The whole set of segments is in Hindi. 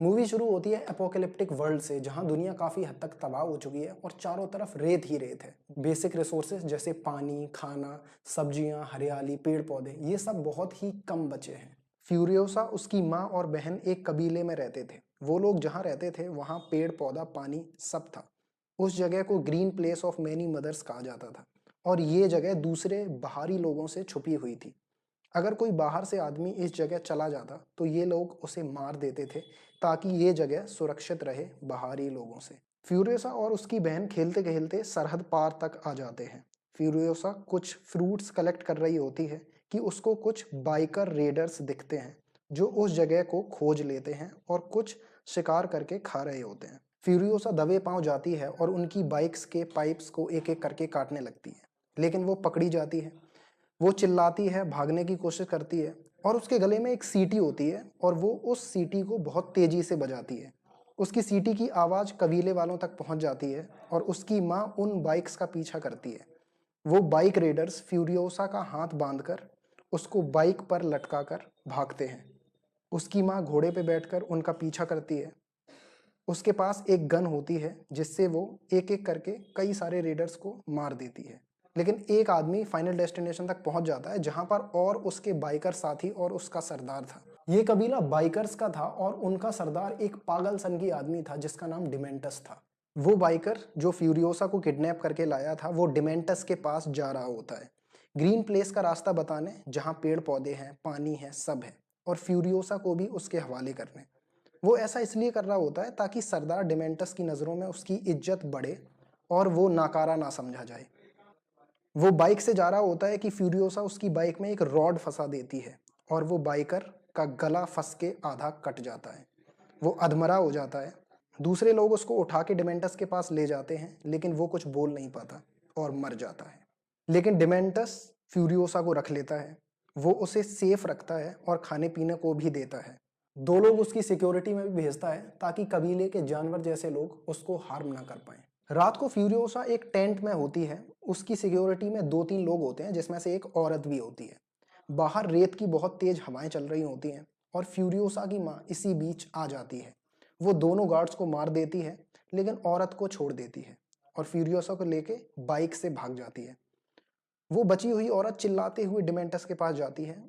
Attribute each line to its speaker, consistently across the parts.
Speaker 1: मूवी शुरू होती है एपोकेलिप्टिक वर्ल्ड से, जहां दुनिया काफी हद तक तबाह हो चुकी है और चारों तरफ रेत ही रेत है। बेसिक रिसोर्सेज जैसे पानी, खाना, सब्जियां, हरियाली, पेड़ पौधे, ये सब बहुत ही कम बचे हैं। फ्यूरियोसा, उसकी माँ और बहन एक कबीले में रहते थे। वो लोग जहाँ रहते थे वहाँ पेड़ पौधा पानी सब था। उस जगह को green place of many mothers कहा जाता था और ये जगह दूसरे बाहरी लोगों से छुपी हुई थी। अगर कोई बाहर से आदमी इस जगह चला जाता तो ये लोग उसे मार देते थे ताकि ये जगह सुरक्षित रहे बाहरी लोगों से। फ्यूरियोसा और उसकी बहन खेलते खेलते सरहद पार तक आ जाते हैं। फ्यूरियोसा कुछ फ्रूट्स कलेक्ट कर रही होती है कि उसको कुछ बाइकर रेडर्स दिखते हैं जो उस जगह को खोज लेते हैं और कुछ शिकार करके खा रहे होते हैं। फ्यूरियोसा दबे पांव जाती है और उनकी बाइक्स के पाइप्स को एक एक करके काटने लगती है, लेकिन वो पकड़ी जाती है। वो चिल्लाती है, भागने की कोशिश करती है और उसके गले में एक सीटी होती है और वो उस सीटी को बहुत तेजी से बजाती है। उसकी सीटी की आवाज़ कबीले वालों तक पहुंच जाती है और उसकी माँ उन बाइक्स का पीछा करती है। वो बाइक रेडर्स फ्यूरियोसा का हाथ बांधकर उसको बाइक पर लटका कर भागते हैं। उसकी माँ घोड़े पे बैठकर उनका पीछा करती है। उसके पास एक गन होती है जिससे वो एक एक करके कई सारे रेडर्स को मार देती है। लेकिन एक आदमी फाइनल डेस्टिनेशन तक पहुंच जाता है जहां पर और उसके बाइकर साथी और उसका सरदार था। ये कबीला बाइकर्स का था और उनका सरदार एक पागल सन की आदमी था जिसका नाम डिमेंटस था। वो बाइकर जो फ्यूरियोसा को किडनैप करके लाया था वो डिमेंटस के पास जा रहा होता है, ग्रीन प्लेस का रास्ता बताने जहां पेड़ पौधे हैं, पानी है, सब है, और फ्यूरियोसा को भी उसके हवाले करने। वो ऐसा इसलिए कर रहा होता है ताकि सरदार डिमेंटस की नज़रों में उसकी इज्जत बढ़े और वो नाकारा ना समझा जाए। वो बाइक से जा रहा होता है कि फ्यूरियोसा उसकी बाइक में एक रॉड फंसा देती है और वो बाइकर का गला फंस के आधा कट जाता है। वो अधमरा हो जाता है। दूसरे लोग उसको उठा के डिमेंटस के पास ले जाते हैं लेकिन वो कुछ बोल नहीं पाता और मर जाता है। लेकिन डिमेंटस फ्यूरियोसा को रख लेता है। वो उसे सेफ रखता है और खाने पीने को भी देता है। दो लोग उसकी सिक्योरिटी में भी भेजता है ताकि कबीले के जानवर जैसे लोग उसको हार्म ना कर पाए। रात को फ्यूरियोसा एक टेंट में होती है। उसकी सिक्योरिटी में दो तीन लोग होते हैं जिसमें से एक औरत भी होती है। बाहर रेत की बहुत तेज हवाएं चल रही होती हैं और फ्यूरियोसा की माँ इसी बीच आ जाती है। वो दोनों गार्ड्स को मार देती है लेकिन औरत को छोड़ देती है और फ्यूरियोसा को लेके बाइक से भाग जाती है। वो बची हुई औरत चिल्लाते हुए डिमेंटस के पास जाती है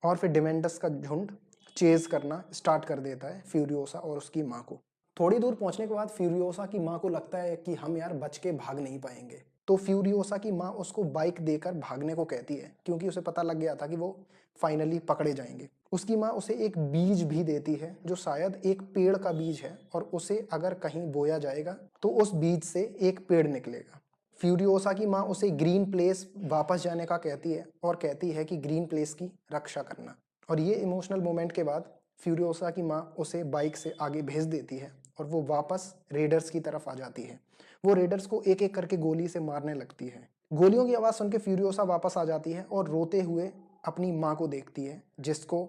Speaker 1: और फिर डिमेंटस का झुंड चेज करना स्टार्ट कर देता है फ्यूरियोसा और उसकी माँ को। थोड़ी दूर पहुंचने के बाद फ्यूरियोसा की माँ को लगता है कि हम यार बच के भाग नहीं पाएंगे, तो फ्यूरियोसा की माँ उसको बाइक देकर भागने को कहती है क्योंकि उसे पता लग गया था कि वो फाइनली पकड़े जाएंगे। उसकी माँ उसे एक बीज भी देती है जो शायद एक पेड़ का बीज है और उसे अगर कहीं बोया जाएगा तो उस बीज से एक पेड़ निकलेगा। फ्यूरियोसा की माँ उसे ग्रीन प्लेस वापस जाने का कहती है और कहती है कि ग्रीन प्लेस की रक्षा करना। और ये इमोशनल मोमेंट के बाद फ्यूरियोसा की माँ उसे बाइक से आगे भेज देती है और वो वापस रेडर्स की तरफ आ जाती है। वो रेडर्स को एक एक करके गोली से मारने लगती है। गोलियों की आवाज़ सुन के फ्यूरियोसा वापस आ जाती है और रोते हुए अपनी माँ को देखती है जिसको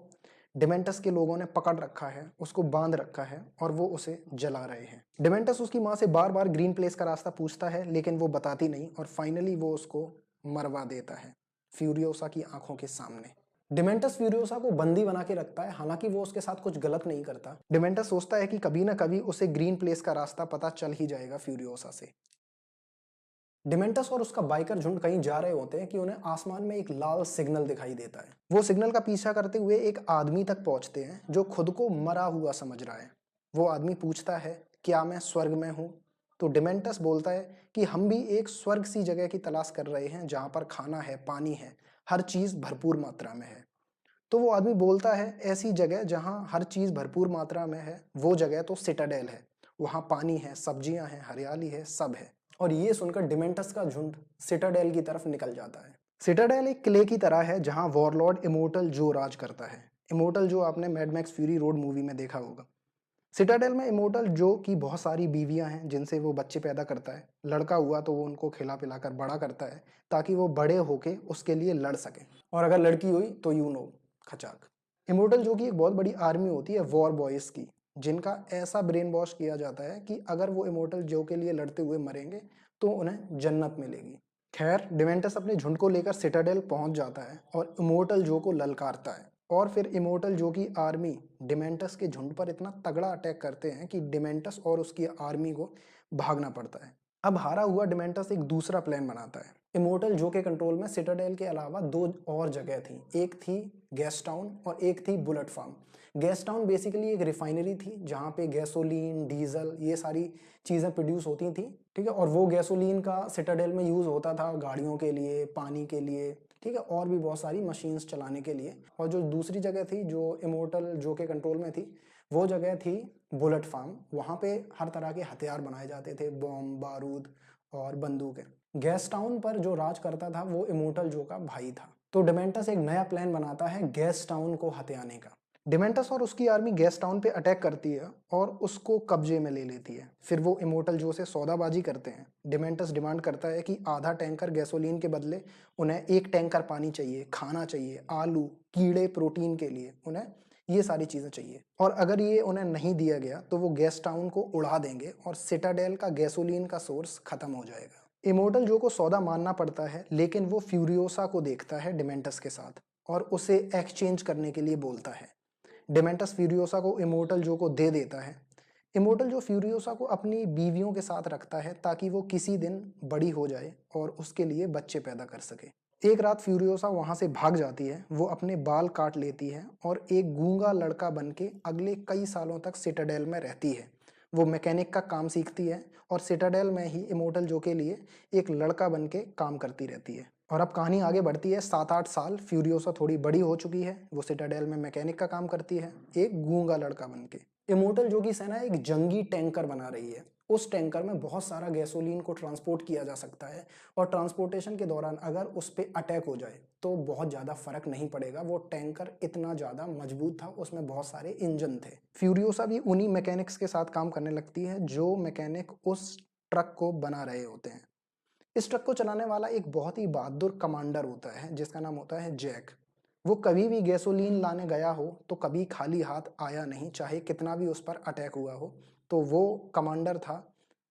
Speaker 1: डिमेंटस के लोगों ने पकड़ रखा है, उसको बांध रखा है और वो उसे जला रहे हैं। डिमेंटस उसकी माँ से बार बार ग्रीन प्लेस का रास्ता पूछता है लेकिन वो बताती नहीं और फाइनली वो उसको मरवा देता है फ्यूरियोसा की आंखों के सामने। डिमेंटस फ्यूरियोसा को बंदी बना के रखता है, हालांकि वो उसके साथ कुछ गलत नहीं करता। डिमेंटस सोचता है कि कभी ना कभी उसे ग्रीन प्लेस का रास्ता पता चल ही जाएगा फ्यूरियोसा से। डिमेंटस और उसका बाइकर झुंड कहीं जा रहे होते हैं कि उन्हें आसमान में एक लाल सिग्नल दिखाई देता है। वो सिग्नल का पीछा करते हुए एक आदमी तक पहुंचते हैं जो खुद को मरा हुआ समझ रहा है। वो आदमी पूछता है, क्या मैं स्वर्ग में हूँ? तो डिमेंटस बोलता है कि हम भी एक स्वर्ग सी जगह की तलाश कर रहे हैं जहां पर खाना है, पानी है, हर चीज भरपूर मात्रा में है। तो वो आदमी बोलता है, ऐसी जगह जहां हर चीज भरपूर मात्रा में है वो जगह तो सिटाडेल है। वहां पानी है, सब्जियां हैं, हरियाली है, सब है। और ये सुनकर डिमेंटस का झुंड सिटाडेल की तरफ निकल जाता है। सिटाडेल एक किले की तरह है जहां वॉरलॉर्ड इमोर्टल जो राज करता है। इमोर्टल जो आपने mad max fury road movie में देखा होगा। सिटाडेल में इमोर्टल जो की बहुत सारी बीवियां हैं जिनसे वो बच्चे पैदा करता है। लड़का हुआ तो वो उनको खिला पिलाकर बड़ा करता है ताकि वो बड़े होके उसके लिए लड़ सके, और अगर लड़की हुई तो यू नो, खचाक। इमोर्टल जो कि एक बहुत बड़ी आर्मी होती है वॉर बॉयज की, जिनका ऐसा ब्रेन वॉश किया जाता है कि अगर वो इमोर्टल जो के लिए लड़ते हुए मरेंगे तो उन्हें जन्नत मिलेगी। खैर, डिवेंटस अपने झुंड को लेकर सिटाडेल पहुंच जाता है और इमोर्टल जो को ललकारता है। और फिर इमोर्टल जो की आर्मी डिमेंटस के झुंड पर इतना तगड़ा अटैक करते हैं कि डिमेंटस और उसकी आर्मी को भागना पड़ता है। अब हारा हुआ डिमेंटस एक दूसरा प्लान बनाता है। इमोर्टल जो के कंट्रोल में सिटाडेल के अलावा दो और जगह थी, एक थी गैस टाउन और एक थी bullet farm. Gas town basically एक रिफाइनरी थी जहाँ पे गैसोलीन, डीजल, ये सारी चीज़ें प्रोड्यूस होती थी, ठीक है। और वो गैसोलीन का सिटाडेल में यूज़ होता था गाड़ियों के लिए, पानी के लिए, ठीक है, और भी बहुत सारी मशीन्स चलाने के लिए। और जो दूसरी जगह थी जो इमोर्टल जो के कंट्रोल में थी, वो जगह थी बुलेट फार्म। वहाँ पे हर तरह के हथियार बनाए जाते थे, बम, बारूद और बंदूकें। गैस टाउन पर जो राज करता था वो इमोर्टल जो का भाई था। तो डिमेंटस एक नया प्लान बनाता है गैस टाउन को हथियाने का। डिमेंटस और उसकी आर्मी गैस टाउन पे अटैक करती है और उसको कब्जे में ले लेती है। फिर वो इमोर्टल जो से सौदाबाजी करते हैं। डिमेंटस डिमांड करता है कि आधा टैंकर गैसोलीन के बदले उन्हें एक टैंकर पानी चाहिए, खाना चाहिए, आलू, कीड़े, प्रोटीन के लिए उन्हें ये सारी चीज़ें चाहिए। और अगर ये उन्हें नहीं दिया गया तो वो गैस टाउन को उड़ा देंगे और सिटाडेल का गैसोलीन का सोर्स खत्म हो जाएगा। इमोर्टल जो को सौदा मानना पड़ता है, लेकिन वो फ्यूरियोसा को देखता है डिमेंटस के साथ और उसे एक्सचेंज करने के लिए बोलता है। डिमेंटस फ्यूरियोसा को इमोर्टल जो को दे देता है। इमोर्टल जो फ्यूरियोसा को अपनी बीवियों के साथ रखता है ताकि वो किसी दिन बड़ी हो जाए और उसके लिए बच्चे पैदा कर सके। एक रात फ्यूरियोसा वहां से भाग जाती है, वो अपने बाल काट लेती है और एक गूंगा लड़का बन के अगले कई सालों तक सिटाडेल में रहती है। वो मैकेनिक का काम सीखती है और सिटाडेल में ही इमोर्टल जो के लिए एक लड़का बन के काम करती रहती है। और अब कहानी आगे बढ़ती है 7-8 साल। फ्यूरियोसा थोड़ी बड़ी हो चुकी है, वो सिटाडेल में मैकेनिक का काम करती है एक गूंगा लड़का बन के। इमोर्टल जो की सेना एक जंगी टैंकर बना रही है। उस टैंकर में बहुत सारा गैसोलीन को ट्रांसपोर्ट किया जा सकता है और ट्रांसपोर्टेशन के दौरान अगर उस पर अटैक हो जाए तो बहुत ज़्यादा फर्क नहीं पड़ेगा। वो टैंकर इतना ज़्यादा मजबूत था, उसमें बहुत सारे इंजन थे। फ्यूरियोसा भी उन्हीं मैकेनिक्स के साथ काम करने लगती है जो मैकेनिक उस ट्रक को बना रहे होते हैं। इस ट्रक को चलाने वाला एक बहुत ही बहादुर कमांडर होता है जिसका नाम होता है जैक। वो कभी भी गैसोलीन लाने गया हो तो कभी खाली हाथ आया नहीं, चाहे कितना भी उस पर अटैक हुआ हो। तो वो कमांडर था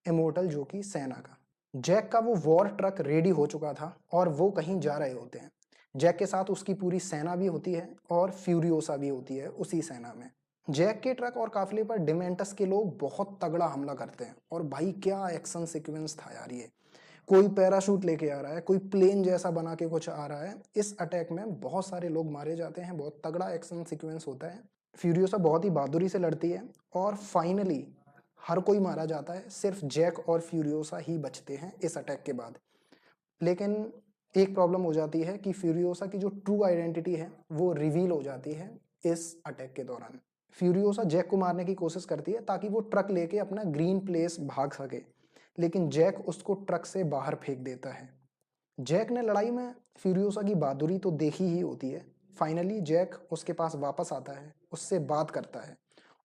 Speaker 1: इमोर्टल जो की सेना का। जैक का वो वॉर ट्रक रेडी हो चुका था और वो कहीं जा रहे होते हैं। जैक के साथ उसकी पूरी सेना भी होती है और फ्यूरियोसा भी होती है उसी सेना में। जैक के ट्रक और काफिले पर डिमेंटस के लोग बहुत तगड़ा हमला करते हैं और भाई क्या एक्शन सीक्वेंस था यार ये। कोई पैराशूट लेके आ रहा है, कोई प्लेन जैसा बना के कुछ आ रहा है। इस अटैक में बहुत सारे लोग मारे जाते हैं, बहुत तगड़ा एक्शन सीक्वेंस होता है। फ्यूरियोसा बहुत ही बहादुरी से लड़ती है और फाइनली हर कोई मारा जाता है, सिर्फ जैक और फ्यूरियोसा ही बचते हैं इस अटैक के बाद। लेकिन एक प्रॉब्लम हो जाती है कि फ्यूरियोसा की जो ट्रू आइडेंटिटी है वो रिवील हो जाती है इस अटैक के दौरान। फ्यूरियोसा जैक को मारने की कोशिश करती है ताकि वो ट्रक लेके अपना ग्रीन प्लेस भाग सके, लेकिन जैक उसको ट्रक से बाहर फेंक देता है। जैक ने लड़ाई में फ्यूरियोसा की बहादुरी तो देखी ही होती है। फाइनली जैक उसके पास वापस आता है, उससे बात करता है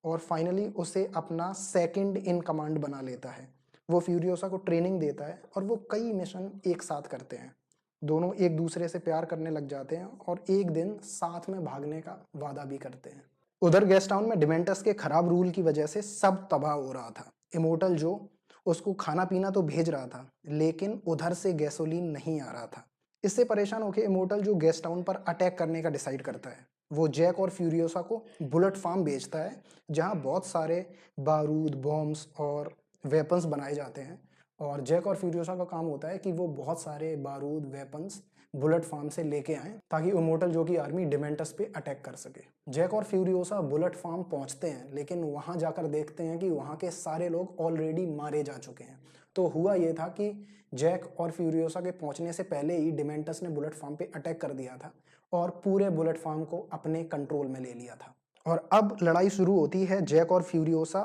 Speaker 1: और फाइनली उसे अपना सेकंड इन कमांड बना लेता है। वो फ्यूरियोसा को ट्रेनिंग देता है और वो कई मिशन एक साथ करते हैं। दोनों एक दूसरे से प्यार करने लग जाते हैं और एक दिन साथ में भागने का वादा भी करते हैं। उधर गेस्ट टाउन में डिमेंटस के खराब रूल की वजह से सब तबाह हो रहा था। इमोर्टल जो उसको खाना पीना तो भेज रहा था, लेकिन उधर से गैसोलीन नहीं आ रहा था। इससे परेशान होकर इमोर्टल जो गेस्ट टाउन पर अटैक करने का डिसाइड करता है। वो जैक और फ्यूरियोसा को बुलेट फार्म भेजता है जहां बहुत सारे बारूद, बॉम्ब्स और वेपन्स बनाए जाते हैं। और जैक और फ्यूरियोसा का काम होता है कि वो बहुत सारे बारूद, वेपन्स बुलेट फार्म से लेके आए ताकि इमोर्टल जो की आर्मी डिमेंटस पे अटैक कर सके। जैक और फ्यूरियोसा बुलेट फार्म पहुंचते हैं, लेकिन वहां जाकर देखते हैं कि वहां के सारे लोग ऑलरेडी मारे जा चुके हैं। तो हुआ ये था कि जैक और फ्यूरियोसा के पहुंचने से पहले ही डिमेंटस ने बुलेट फार्म पे अटैक कर दिया था और पूरे बुलेट फार्म को अपने कंट्रोल में ले लिया था। और अब लड़ाई शुरू होती है जैक और फ्यूरियोसा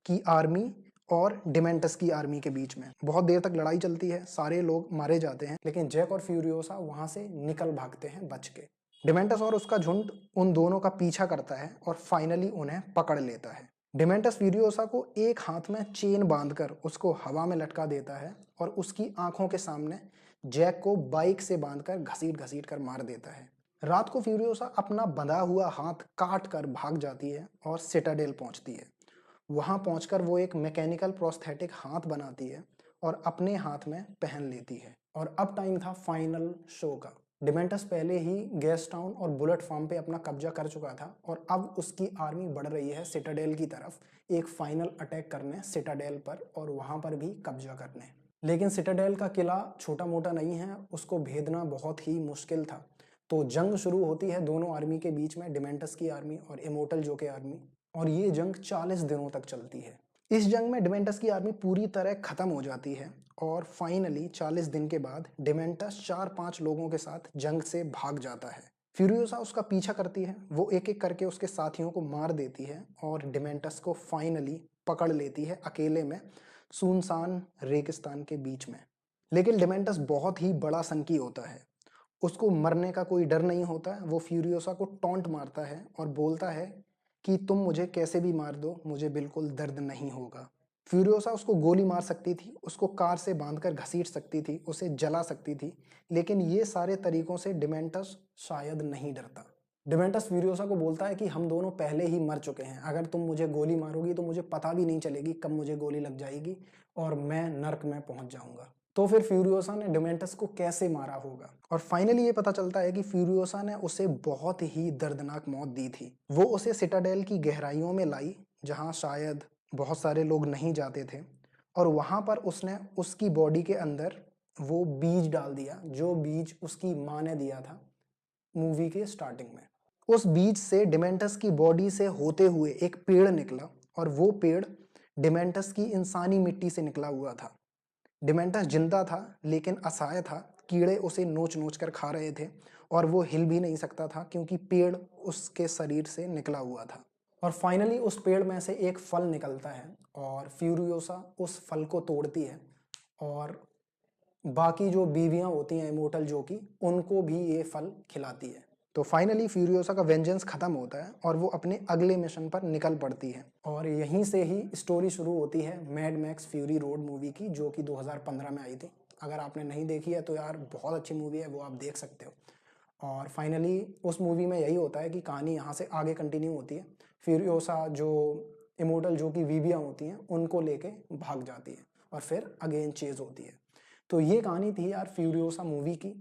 Speaker 1: की आर्मी और डिमेंटस की आर्मी के बीच में। बहुत देर तक लड़ाई चलती है, सारे लोग मारे जाते हैं, लेकिन जैक और फ्यूरियोसा वहां से निकल भागते हैं बच के। डिमेंटस और उसका झुंड उन दोनों का पीछा करता है और फाइनली उन्हें पकड़ लेता है। डिमेंटस फ्यूरियोसा को एक हाथ में चेन बांधकर उसको हवा में लटका देता है और उसकी आंखों के सामने जैक को बाइक से बांधकर घसीट घसीट कर मार देता है। रात को फ्यूरियोसा अपना बंधा हुआ हाथ काट कर भाग जाती है और सिटाडेल पहुंचती है। वहां पहुंचकर वो एक मैकेनिकल प्रोस्थेटिक हाथ बनाती है और अपने हाथ में पहन लेती है। और अब टाइम था फाइनल शो का। डिमेंटस पहले ही गैस टाउन और बुलेट फार्म पे अपना कब्जा कर चुका था और अब उसकी आर्मी बढ़ रही है सिटाडेल की तरफ, एक फाइनल अटैक करने सिटाडेल पर और वहां पर भी कब्जा करने। लेकिन सिटाडेल का किला छोटा मोटा नहीं है, उसको भेदना बहुत ही मुश्किल था। तो जंग शुरू होती है दोनों आर्मी के बीच में, डिमेंटस की आर्मी और इमोर्टल जो के आर्मी, और ये जंग 40 दिनों तक चलती है। इस जंग में डिमेंटस की आर्मी पूरी तरह खत्म हो जाती है और फाइनली 40 दिन के बाद डिमेंटस 4-5 लोगों के साथ जंग से भाग जाता है। फ्यूरियोसा उसका पीछा करती है, वो एक एक करके उसके साथियों को मार देती है और डिमेंटस को फाइनली पकड़ लेती है अकेले में सुनसान रेगिस्तान के बीच में। लेकिन डिमेंटस बहुत ही बड़ा संकी होता है, उसको मरने का कोई डर नहीं होता है। वो फ्यूरियोसा को टॉन्ट मारता है और बोलता है कि तुम मुझे कैसे भी मार दो, मुझे बिल्कुल दर्द नहीं होगा। फ्यूरियोसा उसको गोली मार सकती थी, उसको कार से बांधकर घसीट सकती थी, उसे जला सकती थी, लेकिन ये सारे तरीकों से डिमेंटस शायद नहीं डरता। डिमेंटस फ्यूरियोसा को बोलता है कि हम दोनों पहले ही मर चुके हैं, अगर तुम मुझे गोली मारोगी तो मुझे पता भी नहीं चलेगी कब मुझे गोली लग जाएगी और मैं नर्क में पहुंच जाऊंगा। तो फिर फ्यूरियोसा ने डिमेंटस को कैसे मारा होगा, और फाइनली ये पता चलता है कि फ्यूरियोसा ने उसे बहुत ही दर्दनाक मौत दी थी। वो उसे सिटाडेल की गहराइयों में लाई, जहां शायद बहुत सारे लोग नहीं जाते थे, और वहां पर उसने उसकी बॉडी के अंदर वो बीज डाल दिया जो बीज उसकी माँ ने दिया था मूवी के स्टार्टिंग में। उस बीज से डिमेंटस की बॉडी से होते हुए एक पेड़ निकला और वो पेड़ डिमेंटस की इंसानी मिट्टी से निकला हुआ था। डिमेंटस जिंदा था लेकिन असहाय था, कीड़े उसे नोच नोच कर खा रहे थे और वो हिल भी नहीं सकता था क्योंकि पेड़ उसके शरीर से निकला हुआ था। और फाइनली उस पेड़ में से एक फल निकलता है और फ्यूरियोसा उस फल को तोड़ती है और बाकी जो बीवियां होती हैं इमोर्टल जो की, उनको भी ये फल खिलाती है। तो फाइनली फ्यूरियोसा का वेंजेंस खत्म होता है और वो अपने अगले मिशन पर निकल पड़ती है और यहीं से ही स्टोरी शुरू होती है mad max fury road movie की, जो कि 2015 में आई थी। अगर आपने नहीं देखी है तो यार बहुत अच्छी मूवी है, वो आप देख सकते हो। और फाइनली उस मूवी में यही होता है कि कहानी यहाँ से आगे कंटिन्यू होती है। फ्यूरियोसा जो इमोर्टल जो कि बीवियाँ होती हैं उनको लेके भाग जाती है और फिर अगेन चेज होती है। तो ये कहानी थी यार फ्यूरियोसा मूवी की।